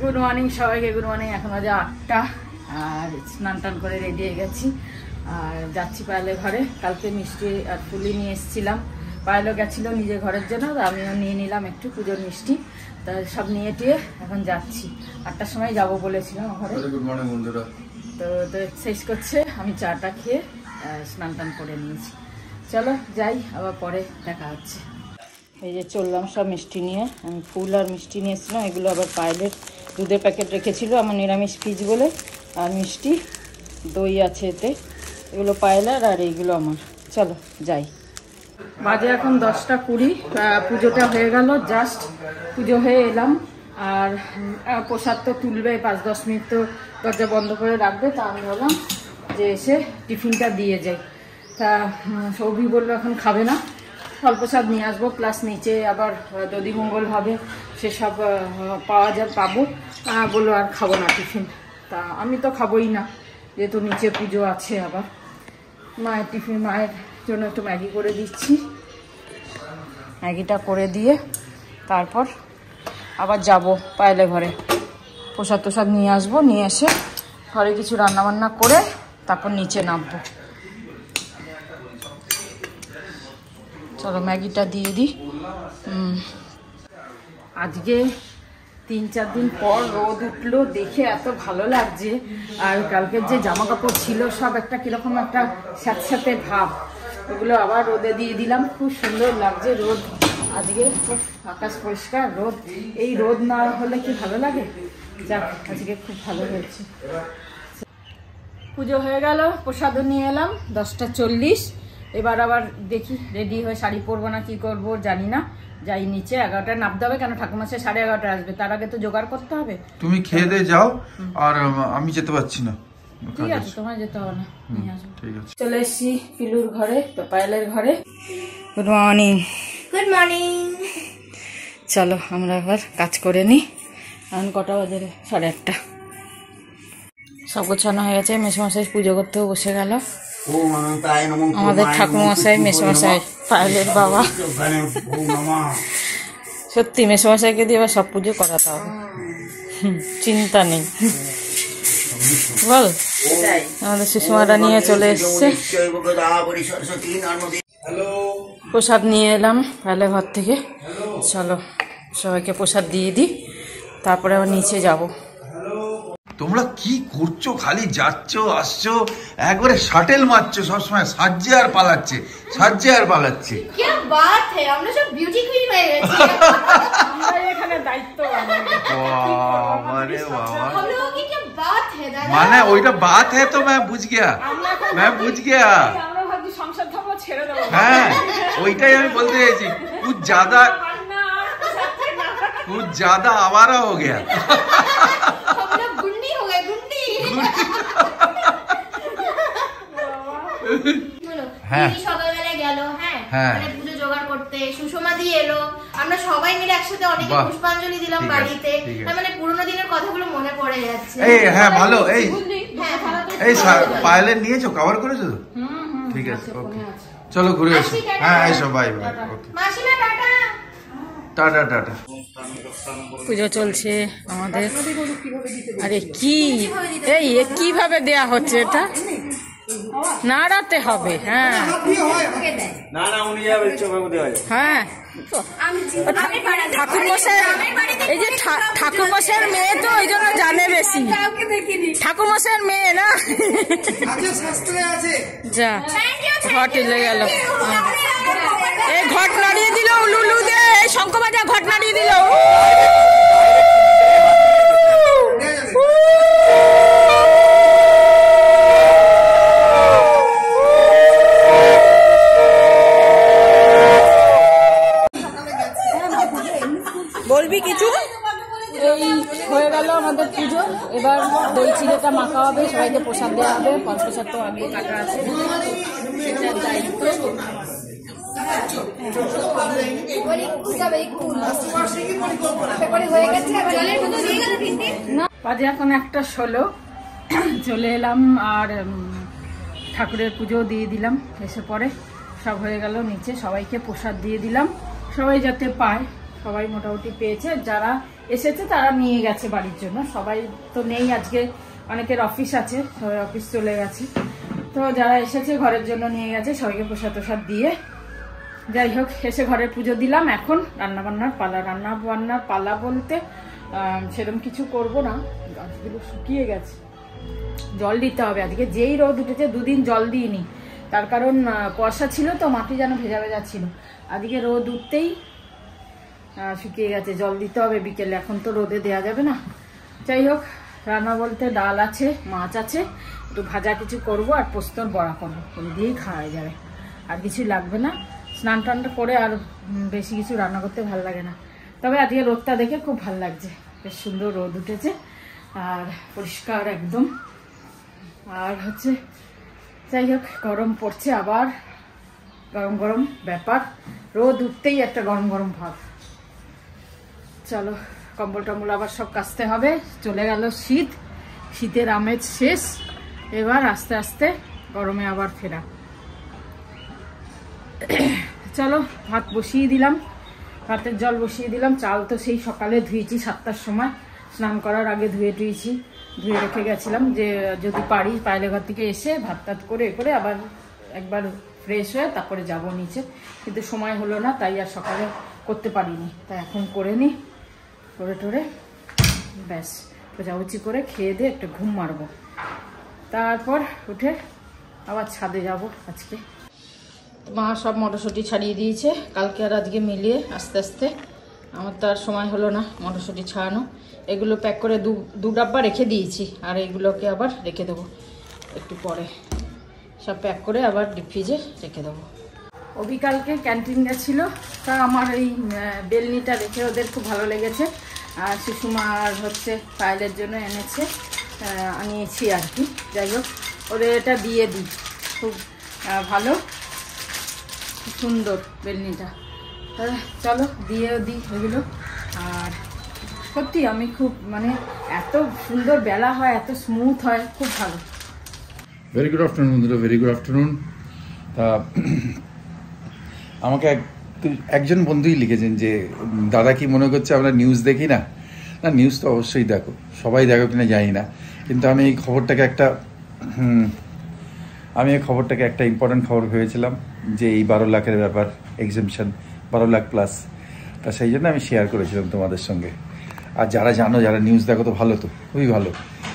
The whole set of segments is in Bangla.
গুড মর্নিং সবাইকে, গুড মর্নিং। এখন বাজে 8টা আর স্নান টান করে রেডি হয়ে গেছি আর যাচ্ছি পায়েলের ঘরে। কালকে মিষ্টি আর ফুলি নিয়ে এসেছিলাম, পায়েলও গেছিলো নিজের ঘরের জন্য, আমিও নিয়ে নিলাম একটু পুজোর মিষ্টি। তা সব নিয়ে টিয়ে এখন যাচ্ছি, 8টার সময় যাবো বলেছিলাম ঘরে। গুড মর্নিং বন্ধুরা। তো এক্সারসাইজ করছে, আমি চাটা খেয়ে স্নান টান করে নিয়েছি। চলো যাই, আবার পরে দেখা হচ্ছে। এই যে চললাম সব মিষ্টি নিয়ে, আমি ফুল আর মিষ্টি নিয়ে এসেছিলাম। এগুলো আবার পায়েলের দুধের প্যাকেট রেখেছিল আমার নিরামিষ ফ্রিজ বলে, আর মিষ্টি দই আছে এতে, এগুলো পায়েলার আর এইগুলো আমার। চলো যাই। বাজে এখন 10টা 20, পুজোটা হয়ে গেল, জাস্ট পুজো হয়ে এলাম। আর প্রসাদ তো তুলবে, 5-10 মিনিট তো দরজা বন্ধ করে রাখবে। তা আমি বললাম যে এসে টিফিনটা দিয়ে যাই। তা সৌভি বললো এখন খাবে না, ফল প্রসাদ নিয়ে আসবো, প্লাস নিচে আবার দধিমঙ্গল হবে, সেসব পাবো। বললো আর খাবো না টিফিন। তা আমি তো খাবোই না, যেহেতু নিচে পুজো আছে। আবার মায়ের টিফিন, মায়ের জন্য একটু ম্যাগি করে দিচ্ছি। ম্যাগিটা করে দিয়ে তারপর আবার যাব পায়েলে ঘরে, প্রসাদ তোসাদ নিয়ে আসবো, নিয়ে এসে ঘরে কিছু রান্নাবান্না করে তারপর নিচে নামবো। চলো ম্যাগিটা দিয়ে দিই। আজকে 3-4 দিন পর রোদ উঠলো, দেখে এত ভালো লাগছে। আর কালকের যে জামা কাপড় ছিল সব একটা কিরকম একটা স্যাঁতস্যাঁতে ভাব, ওগুলো আবার রোদে দিয়ে দিলাম। খুব সুন্দর লাগছে রোদ আজকে, খুব আকাশ পরিষ্কার, রোদ। এই রোদ না হলে কি ভালো লাগে? যাক, আজকে খুব ভালো হয়েছে। পুজো হয়ে গেল, প্রসাদও নিয়ে এলাম। 10টা 40, এবার আবার দেখি রেডি হয়ে শাড়ি পরবো না কি করবো জানি না। যাই নিচে, 11টায় নামতে হবে, কেন ঠাকুমা 11:30 আসবে, তার আগে তো জোগাড় করতে হবে। তুমি খেয়ে দিয়ে যাও, আর আমি যেতে পারছি না। ঠিক আছে, তোমার যেতে হবে না, নিয়ে আসবো। ঠিক আছে। চলে এসছি পিলুর ঘরে, পায়েলের ঘরে। Good morning. Good morning. চলো আমরা এবার কাজ করে নিই। এখন কটা বাজে? 8:30। সব গোছানো হয়ে গেছে, মেসোমশাই পুজো করতেও বসে গেল। আমাদের ঠাকুরমশাই, মেসোমশাই, পায়েলের বাবা। সত্যি মেসোমশাইকে দিয়ে এবার সব পুজো করাতে হবে, চিন্তা নেই বল। আমাদের সুষমাটা নিয়ে চলে এসছে, প্রসাদ নিয়ে এলাম পায়েলের ঘর থেকে। চলো সবাইকে প্রসাদ দিয়ে দিই, তারপরে আবার নিচে যাবো। তোমরা কি করছো? খালি যাচ্ছ আসছো, একবারে শাটেল মারছো সবসময়, সাজছে আর পালাচ্ছে, সাজছে আর পালাচ্ছে। কি বাত है, আমরা সব বিউটি কুইন হয়ে গেছি। আমরা এখানে দায়িত্ব। अरे बाबा, हम लोगों की क्या बात है दादा? माने ওইটা बात है तो मैं बुझ गया, मैं बुझ गया। আমরা ভাবছি সংসার ধর্ম ছেড়ে দেবো। হ্যাঁ, ওইটাই আমি বলতে চাইছি। कुछ ज्यादा आवारा हो गया। हम लोग गुंडी हो गए, गुंडी। হ্যাঁ, সকালবেলা গেল, হ্যাঁ, পুজো জোগাড় করতে, সুষমা দিয়ে এলো, আমরা সবাই মিলে একসাথে অনেক পুষ্পাঞ্জলি দিলাম বাড়িতে। মানে পুরোনো দিনের কথাগুলো মনে পড়ে যাচ্ছে। এই হ্যাঁ ভালো। এই পায়েলের নিয়েছো, কভার করেছো তো? ঠিক আছে, ওকে চলো ঘুরে এসো। হ্যাঁ এসো, বাই বাই। ওকে, মাসিমা টাটা। Tata tata. পুজো চলছে আমাদের। আরে কি এই কিভাবে দেয়া হচ্ছে? এটা নাড়াতে হবে। হ্যাঁ হ্যাঁ, ঠাকুরমশাই, এই যে ঠাকুরমশাইয়ের মেয়ে তো ওই জন্য জানে বেশি। ঠাকুরমশাইয়ের মেয়ে না, যা ঘট এলে গেল। এই ঘট নাড়িয়ে দিল, উলুলু দে, এই শঙ্খ বাজা ঘট নাড়িয়ে দিল। বলবি কিছু? এই হয়ে গেল আমাদের পুজো। এবার দই চিড়েটা মাখা হবে, সবাইকে প্রসাদ দেওয়া হবে। ফল প্রসাদ তো আগে কাটা আছে, সেটার দায়িত্ব। বাজে এখন 1:16, চলে এলাম আর ঠাকুরের পুজো দিয়ে দিলাম। এসে পরে সব হয়ে গেল নিচে, সবাইকে প্রসাদ দিয়ে দিলাম, সবাই যাতে পায়। সবাই মোটামুটি পেয়েছে, যারা এসেছে তারা নিয়ে গেছে বাড়ির জন্য, সবাই তো নেই আজকে, অনেকের অফিস আছে, সবাই অফিস চলে গেছে, তো যারা এসেছে ঘরের জন্য নিয়ে গেছে, সবাইকে প্রসাদ প্রসাদ দিয়ে যাই হোক এসে ঘরের পুজো দিলাম। এখন রান্নাবান্নার পালা বলতে সেরকম কিছু করব না, গাছগুলো শুকিয়ে গেছে, জল দিতে হবে আজকে, যেই রোদ উঠেছে, দুদিন জল দিইনি, তার কারণ কুয়াশা ছিল তো, মাটি যেন ভেজা ভেজা ছিল, আজকে রোদ উঠতেই শুকিয়ে গেছে, জল দিতে হবে বিকেলে, এখন তো রোদে দেওয়া যাবে না। যাই হোক রান্না বলতে ডাল আছে, মাছ আছে, একটু ভাজা কিছু করব আর পোস্তর বড়া করবো, ওই দিয়েই খাওয়া যাবে, আর কিছু লাগবে না। স্নান টানটা করে আর বেশি কিছু রান্না করতে ভালো লাগে না, তবে আজকে রোদটা দেখে খুব ভালো লাগছে, বেশ সুন্দর রোদ উঠেছে আর পরিষ্কার একদম। আর হচ্ছে যাই হোক গরম পড়ছে, আবার গরম গরম ব্যাপার, রোদ উঠতেই একটা গরম গরম ভাব। চলো কম্বল টম্বল আবার সব কাচতে হবে, চলে গেল শীত, শীতের আমেজ শেষ, এবার আস্তে আস্তে গরমে আবার ফেরা। চলো ভাত বসিয়ে দিলাম, ভাতের জল বসিয়ে দিলাম, চাল তো সেই সকালে ধুয়েছি 7টার সময়, স্নান করার আগে ধুয়ে রেখে গেছিলাম, যে যদি পারি পায়লে ঘর থেকে এসে ভাত টাত করে আবার একবার ফ্রেশ হয়ে তারপরে যাবো নিচে, কিন্তু সময় হলো না, তাই আর সকালে করতে পারিনি, তাই এখন করে নিই, করে টোরে ব্যাস পোজাপুজি করে খেয়ে দিয়ে একটা ঘুম মারবো, তারপর উঠে আবার ছাদে যাব। আজকে মা সব মটরশুঁটি ছাড়িয়ে দিয়েছে, কালকে আর আজকে মিলিয়ে আস্তে আস্তে, আমার তো আর সময় হলো না মটরশুঁটি ছাড়ানো, এগুলো প্যাক করে দু ডাব্বা রেখে দিয়েছি, আর এগুলোকে আবার রেখে দেবো একটু পরে, সব প্যাক করে আবার ডিপ ফ্রিজে রেখে দেবো। অবিকালকে ক্যান্টিন গেছিল, তা আমার এই বেলনিটা রেখে ওদের খুব ভালো লেগেছে, আর সুষমা আর হচ্ছে পায়েলের জন্য আনিয়েছি আর কি। যাই হোক ওদের এটা দিয়ে দিই, খুব ভালো, সুন্দর বেলনিটা, চলো দিয়েও দিই ওগুলো। আর সত্যি আমি খুব এত সুন্দর বেলা হয়, এত স্মুথ হয়, খুব ভালো। ভেরি গুড আফটারনুন বন্ধুরা, ভেরি গুড আফটারনুন। তা আমাকে একজন বন্ধুই লিখেছেন যে দাদা কি মনে করছে আমরা নিউজ দেখি না? না, নিউজ তো অবশ্যই দেখো, সবাই দেখো কিনা জানি না, কিন্তু আমি এই খবরটাকে একটা ইম্পর্টেন্ট খবর ভেবেছিলাম, যে এই 12 লাখের ব্যাপার, এক্সেমশন 12 লাখ প্লাস, তা সেই জন্য আমি শেয়ার করেছিলাম তোমাদের সঙ্গে। আর যারা জানো, যারা নিউজ দেখো তো ভালো, তো খুবই ভালো,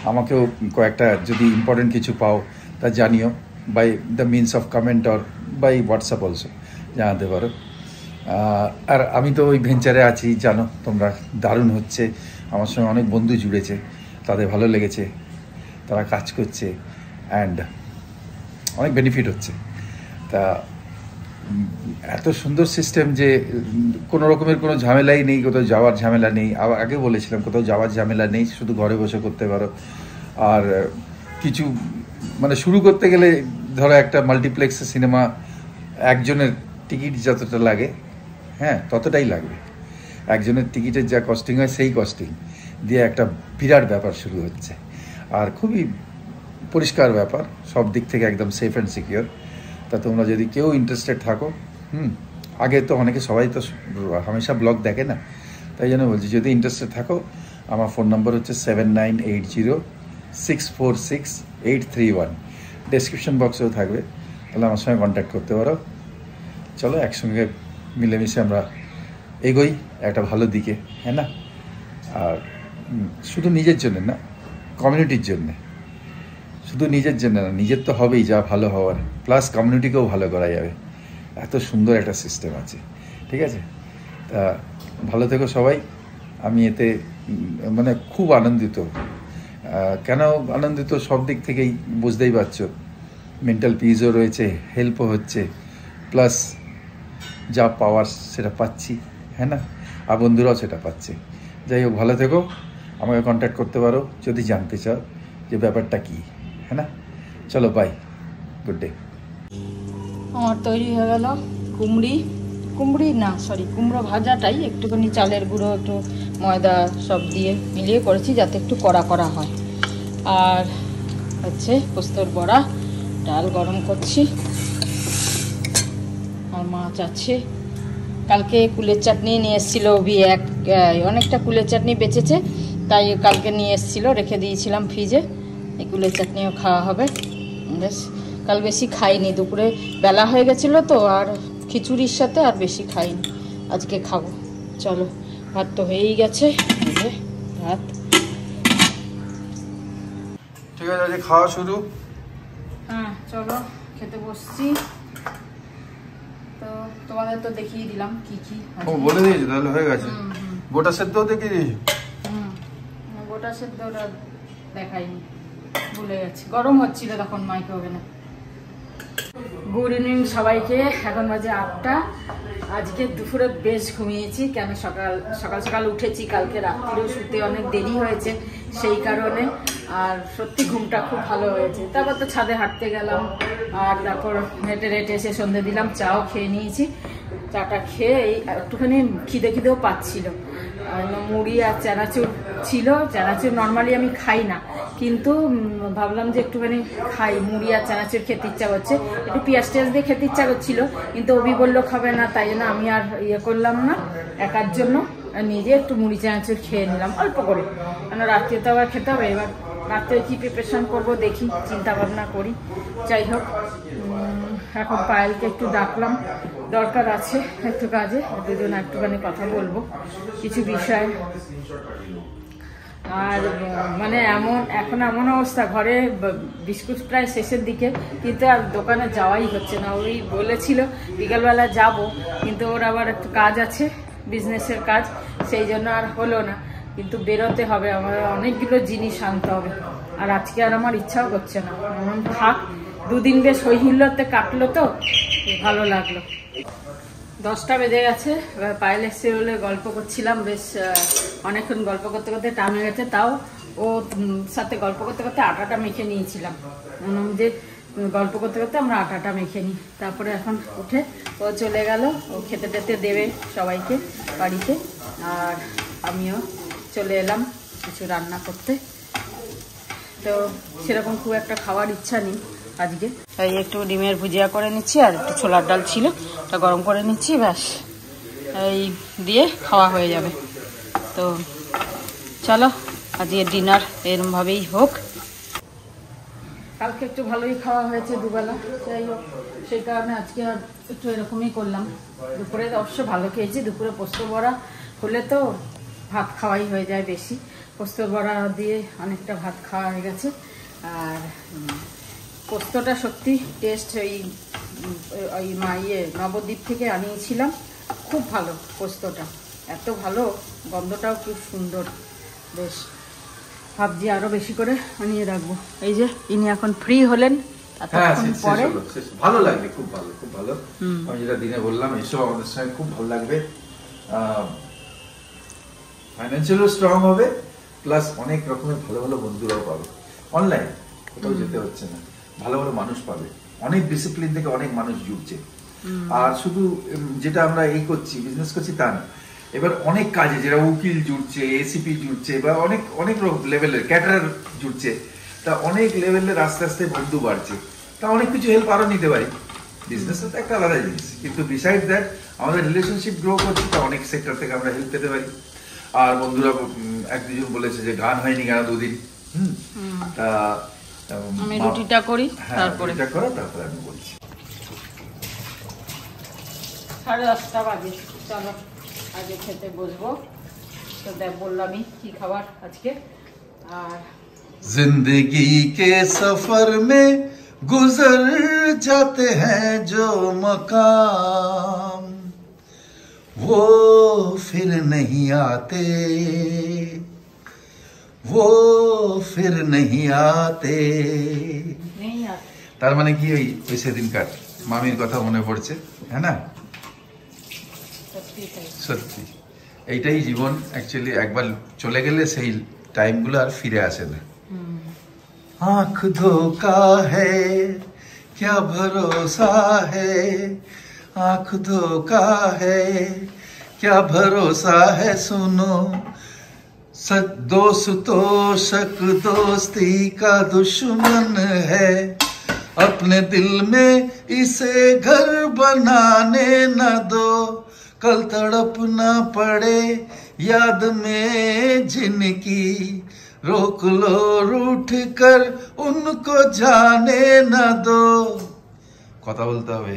আমাকেও কয়েকটা যদি ইম্পর্টেন্ট কিছু পাও তা জানিও, by the means of comment or by WhatsApp also জানাতে পারো। আর আমি তো ওই ভেঞ্চারে আছি, জানো তোমরা, দারুণ হচ্ছে, আমার সঙ্গে অনেক বন্ধু জুড়েছে, তাদের ভালো লেগেছে, তারা কাজ করছে, অ্যান্ড অনেক বেনিফিট হচ্ছে। তা এত সুন্দর সিস্টেম যে কোনো রকমের কোনো ঝামেলাই নেই, কোথাও যাওয়ার ঝামেলা নেই, আগে বলেছিলাম কোথাও যাওয়ার ঝামেলা নেই, শুধু ঘরে বসে করতে পারো। আর কিছু শুরু করতে গেলে ধরো একটা মাল্টিপ্লেক্সে সিনেমা একজনের টিকিট যতটা লাগে, হ্যাঁ ততটাই লাগবে, একজনের টিকিটের যা কস্টিং হয় সেই কস্টিং দিয়ে একটা বিরাট ব্যাপার শুরু হচ্ছে, আর খুবই পরিষ্কার ব্যাপার, সব দিক থেকে একদম সেফ অ্যান্ড সিকিওর। তা তোমরা যদি কেউ ইন্টারেস্টেড থাকো, আগে তো সবাই তো হামেশা ব্লগ দেখে না, তাই জন্য বলছি, যদি ইন্টারেস্টেড থাকো, আমার ফোন নম্বর হচ্ছে 7980646831, ডেসক্রিপশন বক্সেও থাকবে, তাহলে আমার সঙ্গে কন্ট্যাক্ট করতে পারো। চলো একসঙ্গে মিলেমিশে আমরা এগোই একটা ভালো দিকে, হ্যাঁ না? আর শুধু নিজের জন্য না, কমিউনিটির জন্যে, শুধু নিজের জন্য না, নিজের তো হবেই যা ভালো হওয়ার, প্লাস কমিউনিটিকেও ভালো করা যাবে, এত সুন্দর একটা সিস্টেম আছে, ঠিক আছে? তা ভালো থেকো সবাই, আমি এতে খুব আনন্দিত। কেন আনন্দিত? সব দিক থেকেই বুঝতেই পারছো, মেন্টাল পিসও রয়েছে, হেল্পও হচ্ছে, প্লাস যা পাওয়ার সেটা পাচ্ছি, হ্যাঁ না? আর বন্ধুরাও সেটা পাচ্ছে। যাই হোক, ভালো থেকো, আমাকে কন্ট্যাক্ট করতে পারো যদি জানতে চাও যে ব্যাপারটা কী, হ্যাঁ না? চলো বাই, গুড ডে। আমার তৈরি হয়ে গেল কুমড়ো ভাজাটাই, একটুখানি চালের গুঁড়ো, একটু ময়দা সব দিয়ে মিলিয়ে করেছি যাতে একটু কড়া কড়া হয়। আর হচ্ছে পোস্তর বড়া, ডাল গরম করছি, আর মাছ আছে, কালকে কুলের চাটনি নিয়ে এসেছিল অনেকটা কুলের চাটনি বেঁচেছে, তাই কালকে নিয়ে এসেছিল, রেখে দিয়েছিলাম ফ্রিজে। এই কুলের চাটনিও খাওয়া হবে। বেশ, কাল বেশি খাইনি, দুপুরে বেলা হয়ে গেছিলো তো, আর খিচুড়ির সাথে আর বেশি খাইনি, আজকে খাবো। চলো, ভাত তো হয়েই গেছে, ভাত ঠিক আছে, খাওয়া শুরু। হ্যাঁ চলো, খেতে বসছি। তো তোমাদের তো দেখিয়ে দিলাম কি কি। ও বলে দিয়েছি তাহলে, হয়ে গেছে। গোটা সেদ্ধও দেখিয়ে দিয়েছি। গোটা সেদ্ধটা দেখাইনি, ভুলে গেছি, গরম হচ্ছিল তখন মাইক্রোওভেনে। গুড ইভিনিং সবাইকে, এখন বাজে 8টা। আজকে দুপুরে বেশ ঘুমিয়েছি, কেন সকাল সকাল উঠেছি, কালকে রাত্রিরেও শুতে অনেক দেরি হয়েছে সেই কারণে। আর সত্যি ঘুমটা খুব ভালো হয়েছে। তারপর তো ছাদে হাঁটতে গেলাম, আর তারপর হেঁটে এসে সন্ধে দিলাম, চাও খেয়ে নিয়েছি। চাটা খেয়ে এই একটুখানি খিদেও পাচ্ছিল। মুড়ি আর চানাচুর ছিল। চানাচুর নর্মালি আমি খাই না, কিন্তু ভাবলাম যে একটুখানি খাই, মুড়ি আর চানাচুর খেতে ইচ্ছা করছে, একটু পেঁয়াজ দিয়ে খেতে ইচ্ছা করছিল, কিন্তু অভি বললো খাবে না, তাই জন্য আমি আর করলাম না। একার জন্য নিজে একটু মুড়ি চানাচুর খেয়ে নিলাম অল্প করে, কেন রাত্রে তো আবার খেতে হবে। এবার রাত্রে কি প্রিপারেশন করবো দেখি, চিন্তা ভাবনা করি। যাই হোক, এখন পায়েলকে একটু ডাকলাম, দরকার আছে একটু কাজে, দুজন একটুখানি কথা বলবো কিছু বিষয়। আর মানে এখন এমন অবস্থা, ঘরে বিস্কুট প্রায় শেষের দিকে, কিন্তু আর দোকানে যাওয়াই হচ্ছে না। ওই বলেছিল বিকালবেলা যাব, কিন্তু ওর আবার একটু কাজ আছে, বিজনেসের কাজ, সেই জন্য আর হলো না। কিন্তু বেরোতে হবে, আমার অনেকগুলো জিনিস আনতে হবে। আর আজকে আর আমার ইচ্ছাও করছে না, থাক, দুদিন বেশ হইহুল্লোতে কাটলো তো, ভালো লাগলো। 10টা বেজে গেছে, এবার পায়েল এসছে বলে গল্প করছিলাম, বেশ অনেকক্ষণ গল্প করতে করতে টাইম হয়ে গেছে। তাও ও সাথে গল্প করতে করতে আটাটা মেখে নিয়েছিলাম, যে গল্প করতে করতে আমরা আটাটা মেখে নিই। তারপরে এখন উঠে ও চলে গেল, ও খেতে টেতে দেবে সবাইকে বাড়িতে, আর আমিও চলে এলাম কিছু রান্না করতে। তো সেরকম খুব একটা খাওয়ার ইচ্ছা নেই আজকে, তাই একটু ডিমের ভুজিয়া করে নিচ্ছি, আর একটু ছোলার ডাল ছিল, ওটা গরম করে নিচ্ছি, ব্যাস এই দিয়ে খাওয়া হয়ে যাবে। তো চলো, আজকে ডিনার এরমভাবেই হোক। কালকে একটু ভালোই খাওয়া হয়েছে দুবেলা, যাই হোক সেই কারণে আজকে আর একটু এরকমই করলাম। দুপুরে অবশ্য ভালো খেয়েছি, দুপুরে পোস্ত বড়া হলে তো ভাত খাওয়াই হয়ে যায় বেশি, পোস্ত বড়া দিয়ে অনেকটা ভাত খাওয়া হয়ে গেছে। আর পোস্তটা সত্যি টেস্ট, ওই নবদ্বীপ থেকে আনিয়েছিলাম, খুব ভালো পোস্তটা, এত ভালো, গন্ধটাও খুব সুন্দর। বেশ ভাবছি আরো বেশি করে আনিয়ে রাখবো। এই যে ইনি এখন ফ্রি হলেন, পরে ভালো লাগবে, খুব ভালো, খুব ভালো। আমি যেটা দিনে বললাম, এসব আমাদের সঙ্গে খুব ভালো লাগবে। ফাইন্যান্সিয়ালও স্ট্রং হবে, প্লাস অনেক রকমের ভালো ভালো বন্ধুরাও পাবে। অনলাইন কোথাও যেতে হচ্ছে না, ভালো ভালো মানুষ পাবে, অনেক ডিসিপ্লিন থেকে অনেক মানুষ জুড়ছে। আর শুধু যেটা আমরা এই করছি, বিজনেস করছি তা না, এবার অনেক কাজে যেটা উকিল জুড়ছে, এসিপি জুড়ছে, বা অনেক অনেক লেভেলের ক্যাটারার জুড়ছে, তা অনেক লেভেলের আস্তে আস্তে বন্ধু বাড়ছে, তা অনেক কিছু হেল্প আরো নিতে পারি। বিজনেস তো একটা আলাদা জিনিস, কিন্তু বিসাইড দ্যাট আমাদের রিলেশনশিপ গ্রো করছে, তা অনেক সেক্টর থেকে আমরা হেল্প পেতে পারি। আর বন্ধুরা এক দুজন বলেছে যে গান হয়নি কেন দুদিন, তা আমি রুটিটা করি, তারপরে আমি বলছি। 10:30 বাজে, চলো আগে খেতে বসবো। তো দেখ বললামই কি খাবার আজকে। আর जिंदगी के सफर में गुजर जाते हैं जो मकाम, वो फिर नहीं आते, वो फिर नहीं आते। তার মানে কি, ওই সেদিনকার মামির কথা মনে পড়ছে, হ্যাঁ না? সত্যি এইটাই জীবন অ্যাকচুয়ালি, একবার চলে গেলে সেই টাইমগুলো আর ফিরে আসে না। आँख धोखा है क्या भरोसा है, आँख धोखा है क्या भरोसा है, सुनो दोस्तों शक दोस्ती का दुश्मन है, अपने दिल में इसे घर बनाने न दो, कल तड़प ना पड़े याद में जिनकी, रोक लो रूठ कर उनको जाने न दो। কথা বলতে হবে।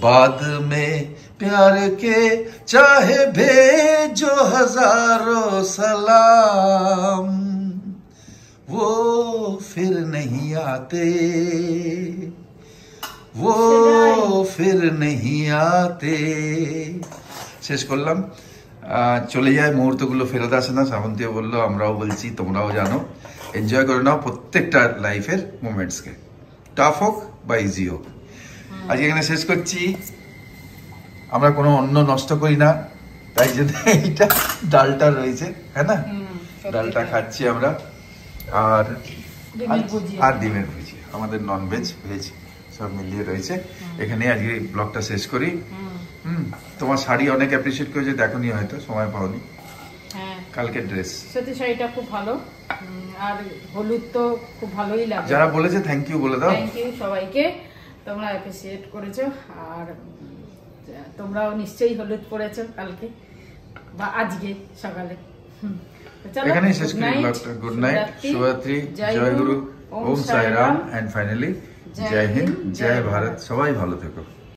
बाद में प्यार के चाहे भेजो हजारों सलाम, वो फिर नहीं आते, वो फिर नहीं आते। শেষ করলাম। চলে যায় মুহূর্তগুলো ফেরত আসে না, শ্রাবন্তীও বললো, আমরাও বলছি, তোমরাও জানো। এনজয় করে নাও প্রত্যেকটা লাইফের মোমেন্টসকে, টাফ হোক বা ইজি হোক। আজকে এখানে শেষ করছি। আমরা কোনো অন্ন নষ্ট করি না, তাই জন্য এইটা ডালটা রয়েছে, হ্যাঁ না, ডালটা খাচ্ছি আমরা। আর ডিমের ভুজিয়া, আমাদের নন ভেজ ভেজ সব মিলিয়ে রয়েছে। এখানে আজকে ব্লগটা শেষ করি। তোমার শাড়ি অনেক অ্যাপ্রিসিয়েট করেছে, দেখোনি হয়তো, সময় পাওনি। কালকের ড্রেস সত্যি শাড়িটা খুব ভালো, আর হলুদ তো খুব ভালোই লাগে। যারা বলেছে থ্যাংক ইউ বলে দাও। থ্যাংক ইউ সবাইকে, তোমরা অ্যাপ্রিসিয়েট করেছো। আর তোমরাও নিশ্চয়ই হলুদ পরেছো কালকে বা আজকে সকালে। এখানেই শেষ করি ব্লগটা। গুড নাইট, শুভরাত্রি, জয় গুরু, ওম সাই রাম, এন্ড ফাইনালি জয় হিন্দ, জয় ভারত। সবাই ভালো থেকো।